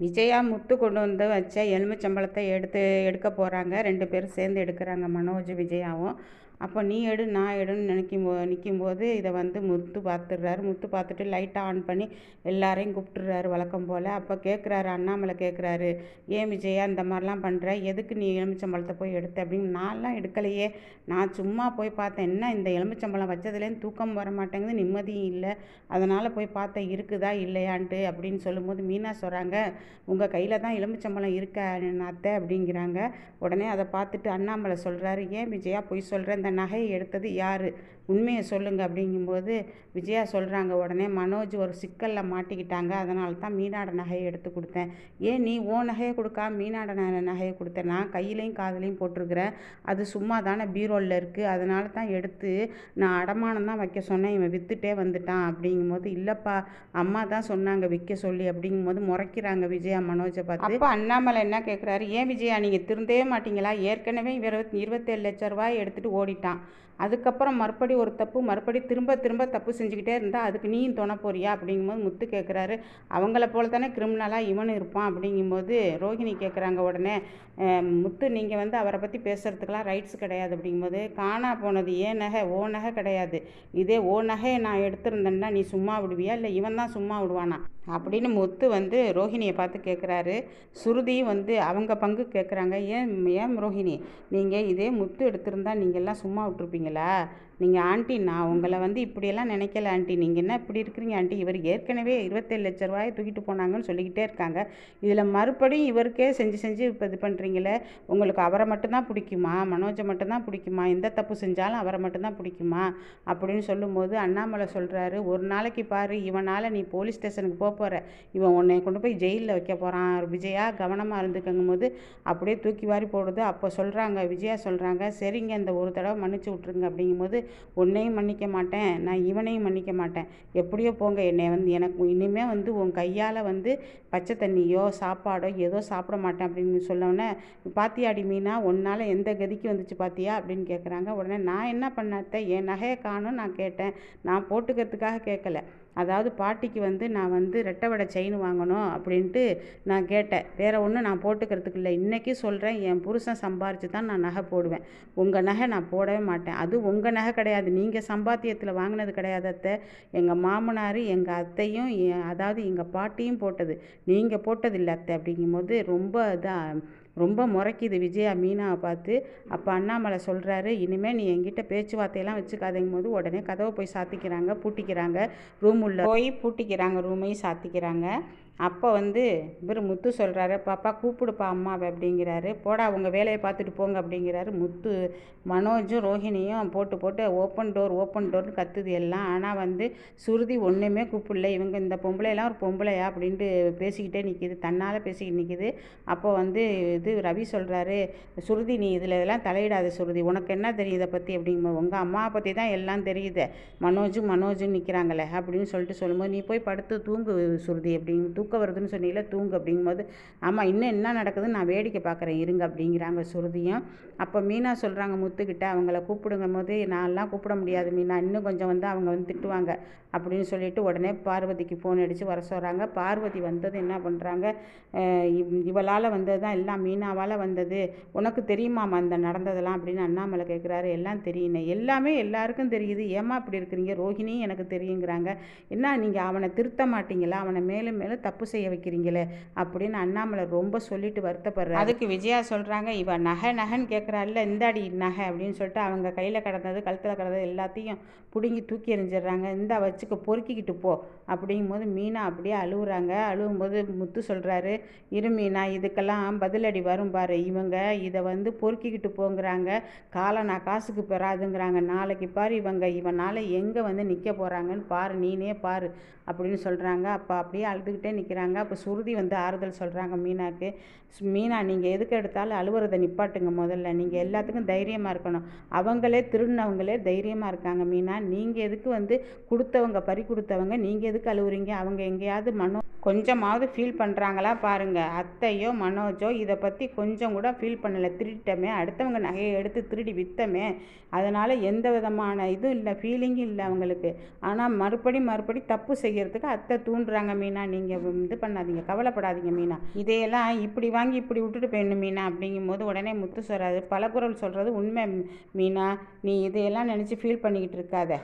விஜயா முத்து கொண்டு வந்து வச்ச எலுமிச்சம்பழத்தை எடுக்க போகிறாங்க. 2 பேரும் சேர்ந்து எடுக்கிறாங்க, மனோஜ் விஜயாவும். அப்போ நீ எடு நான் எடுன்னு நிற்கும்போது இதை வந்து முத்து பார்த்துடுறாரு. முத்து பார்த்துட்டு லைட்டை ஆன் பண்ணி எல்லாரையும் கூப்பிட்டுறாரு வழக்கம் போல். அப்போ கேட்குறாரு, அண்ணாமலை கேட்குறாரு, ஏன் விஜயா இந்த மாதிரிலாம் பண்ணுற, எதுக்கு நீ எலுமிச்சம்பழத்தை போய் எடுத்த அப்படின்னு. நான்லாம் எடுக்கலையே, நான் சும்மா போய் பார்த்தேன், என்ன இந்த எலுமிச்சம்பழம் வச்சதுலேருந்து தூக்கம் வர மாட்டேங்குது, நிம்மதியும் இல்லை, அதனால் போய் பார்த்தேன் இருக்குதா இல்லையான்ட்டு அப்படின்னு சொல்லும்போது மீனா சொல்கிறாங்க, உங்கள் கையில் தான் எலுமிச்சம்பழம் இருக்கா அத்தை அப்படிங்கிறாங்க. உடனே அதை பார்த்துட்டு அண்ணாமலை சொல்கிறாரு, ஏன் விஜயா பொய் சொல்கிற, இந்த நகையை எடுத்தது யார், உண்மையை சொல்லுங்க அப்படிங்கும்போது விஜயா சொல்கிறாங்க, உடனே மனோஜ் ஒரு சிக்கலில் மாட்டிக்கிட்டாங்க, அதனால தான் மீனாட நகையை எடுத்து கொடுத்தேன். ஏன் நீ ஓ நகையை கொடுக்காம மீனாட நகையை கொடுத்தேன், நான் கையிலையும் காதலையும் போட்டிருக்கிறேன், அது சும்மா தானே பீரோலில் இருக்குது, அதனால தான் எடுத்து நான் அடமானம் தான் வைக்க சொன்னேன், இவன் விற்றுட்டே வந்துட்டான் அப்படிங்கும்போது, இல்லைப்பா அம்மா தான் சொன்னாங்க விற்க சொல்லி அப்படிங்கும்போது முறைக்கிறாங்க விஜயா மனோஜை பார்த்து. அப்போ அண்ணாமலை என்ன கேட்குறாரு, ஏன் விஜயா நீங்கள் திருந்தவே மாட்டீங்களா, ஏற்கனவே 27 லட்ச ரூபாய் எடுத்துகிட்டு ஓடிட்டான், அதுக்கப்புறம் மறுபடி ஒரு தப்பு மறுபடி திரும்ப திரும்ப தப்பு செஞ்சுக்கிட்டே இருந்தால் அதுக்கு நீயும் துணை போறியா அப்படிங்கும்போது முத்து கேட்குறாரு, அவங்கள போல தானே கிரிமினலாக இவனும் இருப்பான் அப்படிங்கும்போது ரோஹிணி கேட்குறாங்க. உடனே முத்து நீங்கள் வந்து அவரை பற்றி பேசுகிறதுக்கெலாம் ரைட்ஸ் கிடையாது அப்படிங்கும்போது, காணா போனது ஏன் நகை ஓ நகை கிடையாது, இதே ஓ நகையை நான் எடுத்திருந்தேன்னா நீ சும்மா விடுவியா, இல்லை இவன் தான் சும்மா விடுவானா அப்படின்னு முத்து வந்து ரோஹிணியை பார்த்து கேட்குறாரு. சுருதியும் வந்து அவங்க பங்கு கேட்குறாங்க, ஏன் ஏன் ரோஹிணி நீங்கள் இதே முத்து எடுத்திருந்தா நீங்கள் எல்லாம் சும்மா விட்டுருப்பீங்களா, நீங்கள் ஆண்டி நான் உங்களை வந்து இப்படியெல்லாம் நினைக்கல ஆண்டி, நீங்கள் என்ன இப்படி இருக்கிறீங்க ஆண்டி, இவர் ஏற்கனவே 27 லட்ச ரூபாயை தூக்கிட்டு போனாங்கன்னு சொல்லிக்கிட்டே இருக்காங்க, இதில் மறுபடியும் இவருக்கே செஞ்சு செஞ்சு இப்போ இது பண்ணுறீங்களே, உங்களுக்கு அவரை மட்டும்தான் பிடிக்குமா, மனோஜை மட்டும்தான் பிடிக்குமா, எந்த தப்பு செஞ்சாலும் அவரை மட்டும்தான் பிடிக்குமா அப்படின்னு சொல்லும்போது அண்ணாமலை சொல்கிறாரு, ஒரு நாளைக்கு பாரு இவனால் நீ போலீஸ் ஸ்டேஷனுக்கு போகிற, இவன் உன்னை கொண்டு போய் ஜெயிலில் வைக்க போகிறான் விஜயா, கவனமாக இருந்துக்கங்கும் போது அப்படியே தூக்கி வாரி போடுது. அப்போ சொல்கிறாங்க விஜயா சொல்கிறாங்க, சரிங்க இந்த ஒரு தடவை மன்னிச்சு விட்ருங்க அப்படிங்கும்போது, உன்னையும் மன்னிக்க மாட்டேன் நான் இவனையும் மன்னிக்க மாட்டேன், எப்படியோ போங்க, என்னை வந்து எனக்கு இனிமேல் வந்து உன் கையால் வந்து பச்சை தண்ணியோ சாப்பாடோ ஏதோ சாப்பிட மாட்டேன் அப்படின்னு சொன்னோடனே, பாத்தியாடி மீனா உன்னால் எந்த கதிக்கு வந்துச்சு பாத்தியா அப்படின்னு கேட்குறாங்க. உடனே நான் என்ன பண்ணாத்த, என் நகையை காணும் நான் கேட்டேன், நான் போட்டுக்கிறதுக்காக கேட்கல, அதாவது பாட்டிக்கு வந்து நான் வந்து ரெட்டை வடை செயின் வாங்கணும் அப்படின்ட்டு நான் கேட்டேன், வேறு ஒன்றும் நான் போட்டுக்கிறதுக்கு இல்லை, இன்றைக்கி சொல்கிறேன் என் புருஷன் சம்பாரித்து தான் நான் நகை போடுவேன், உங்கள் நகை நான் போடவே மாட்டேன், அது உங்கள் நகை கிடையாது, நீங்கள் சம்பாத்தியத்தில் வாங்கினது கிடையாது அத்தை, எங்கள் மாமனார் எங்கள் அத்தையும் அதாவது எங்கள் பாட்டியும் போட்டது, நீங்கள் போட்டது இல்லை அத்தை அப்படிங்கும்போது ரொம்ப ரொம்ப முறைக்குது விஜயா மீனாவை பார்த்து. அப்போ அண்ணாமலை சொல்கிறாரு, இனிமேல் நீ என்கிட்ட பேச்சுவார்த்தையெல்லாம் வச்சுக்காதங்கும் போது உடனே கதவை போய் சாத்திக்கிறாங்க, பூட்டிக்கிறாங்க, ரூம் உள்ள போய் பூட்டிக்கிறாங்க, ரூமையும் சாத்திக்கிறாங்க. அப்போ வந்து இவர் முத்து சொல்கிறாரு, பாப்பா கூப்பிடுப்பா அம்மாவை அப்படிங்கிறாரு, போடா உங்கள் வேலையை பார்த்துட்டு போங்க அப்படிங்கிறாரு முத்து. மனோஜும் ரோஹிணியும் போட்டு ஓப்பன் டோர்னு கத்துது எல்லாம். ஆனால் வந்து சுருதி ஒன்றுமே கூப்பிடல, இவங்க இந்த பொம்பளையெல்லாம் ஒரு பொம்பளையா அப்படின்ட்டு பேசிக்கிட்டே நிற்கிது, தன்னால் பேசிக்கிட்டு நிற்கிது. அப்போ வந்து இது ரவி சொல்கிறாரு, சுருதி நீ இதெல்லாம் தலையிடாத சுருதி, உனக்கு என்ன தெரியும் இதை பற்றி அப்படிங்கும்போது, உங்கள் அம்மாவை பற்றி தான் எல்லாம் தெரியுது, மனோஜும் நிற்கிறாங்களே அப்படின்னு சொல்லும்போது, நீ போய் படுத்து தூங்கு சுருதி அப்படின்னு, தூக்கம் வருதுன்னு சொன்னீங்களே தூங்கு அப்படிங்கும்போது, ஆமாம் இன்னும் என்ன நடக்குதுன்னு நான் வேடிக்கை பார்க்குறேன் இருங்க அப்படிங்கிறாங்க சுருதியும். அப்போ மீனா சொல்கிறாங்க முத்துக்கிட்ட, அவங்கள கூப்பிடுங்கும் போது, நான்லாம் கூப்பிட முடியாது மீனா, இன்னும் கொஞ்சம் வந்து அவங்க வந்து திட்டுவாங்க அப்படின்னு சொல்லிட்டு உடனே பார்வதிக்கு ஃபோன் அடித்து வர சொல்கிறாங்க. பார்வதி வந்தது என்ன பண்ணுறாங்க, இவளால் வந்தது தான் எல்லாம் மீனாவால் வந்தது, உனக்கு தெரியுமாம்மா இந்த நடந்ததெல்லாம் அப்படின்னு அண்ணாமலை கேட்குறாரு. எல்லாம் தெரியுங்க, எல்லாமே எல்லாருக்கும் தெரியுது, ஏமா இப்படி இருக்கிறீங்க, ரோஹிணியும் எனக்கு தெரியுங்கிறாங்க, என்ன நீங்கள் அவனை திருத்த மாட்டீங்களா, அவனை மேலும் மேலும் தப்பு செய்ய வைக்கிறீங்களே அப்படின்னு அண்ணாமலை ரொம்ப சொல்லிட்டு வருத்தப்படுறாரு. அதுக்கு விஜயா சொல்கிறாங்க, இவன் நகைன்னு கேட்குறாள்ல, இந்தாடி நகை அப்படின்னு சொல்லிட்டு அவங்க கையில் கிடந்தது கழுத்தில் கிடந்தது எல்லாத்தையும் பிடுங்கி தூக்கி எறிஞ்சிடுறாங்க, இந்த வச்சுக்க பொறுக்கிக்கிட்டு போ அப்படிங்கும்போது மீனா அப்படியே அழுகுறாங்க. அழுகும்போது முத்து சொல்கிறாரு, இரு மீனா இதுக்கெல்லாம் பதிலடி வரும் பாரு, இவங்க இதை வந்து பொறுக்கிக்கிட்டு போங்கிறாங்க, நான் காசுக்கு பெறாதுங்கிறாங்க, நாளைக்கு பாரு இவனால் எங்கே வந்து நிற்க போகிறாங்கன்னு பாரு, நீனே பாரு அப்படின்னு சொல்கிறாங்க. அப்போ அப்படியே அழுதுகிட்டே நிற்கிறாங்க. அப்போ சுருதி வந்து ஆறுதல் சொல்கிறாங்க மீனாக்கு, மீனா நீங்கள் எதுக்கு எடுத்தாலும் அழுவுறதை நிப்பாட்டுங்க, முதல்ல நீங்கள் எல்லாத்துக்கும் தைரியமாக இருக்கணும், அவங்களே திருடினவங்களே தைரியமாக இருக்காங்க மீனா, நீங்கள் எதுக்கு வந்து பறி கொடுத்தவங்க நீங்கள் எதுக்கு அழுவுறீங்க, அவங்க எங்கேயாவது கொஞ்சமாவது ஃபீல் பண்ணுறாங்களா பாருங்கள், அத்தையோ மனோஜோ இதை பற்றி கொஞ்சம் கூட ஃபீல் பண்ணலை, திருடிட்டமே, அடுத்தவங்க நகையை எடுத்து திருடி விற்றமே, அதனால் எந்த விதமான இதுவும் இல்லை, ஃபீலிங்கும் இல்லை அவங்களுக்கு, ஆனால் மறுபடி தப்பு செய்கிறதுக்கு அத்தை தூண்டுறாங்க மீனா, நீங்கள் இது பண்ணாதீங்க, கவலைப்படாதீங்க மீனா. இதையெல்லாம் இப்படி வாங்கி இப்படி விட்டுட்டு போயிடணும் மீனா அப்படிங்கும்போது உடனே முத்து சொல்கிறாரு, பலகுரல் சொல்கிறது உண்மை மீனா, நீ இதையெல்லாம் நினச்சி ஃபீல் பண்ணிக்கிட்டு இருக்காத.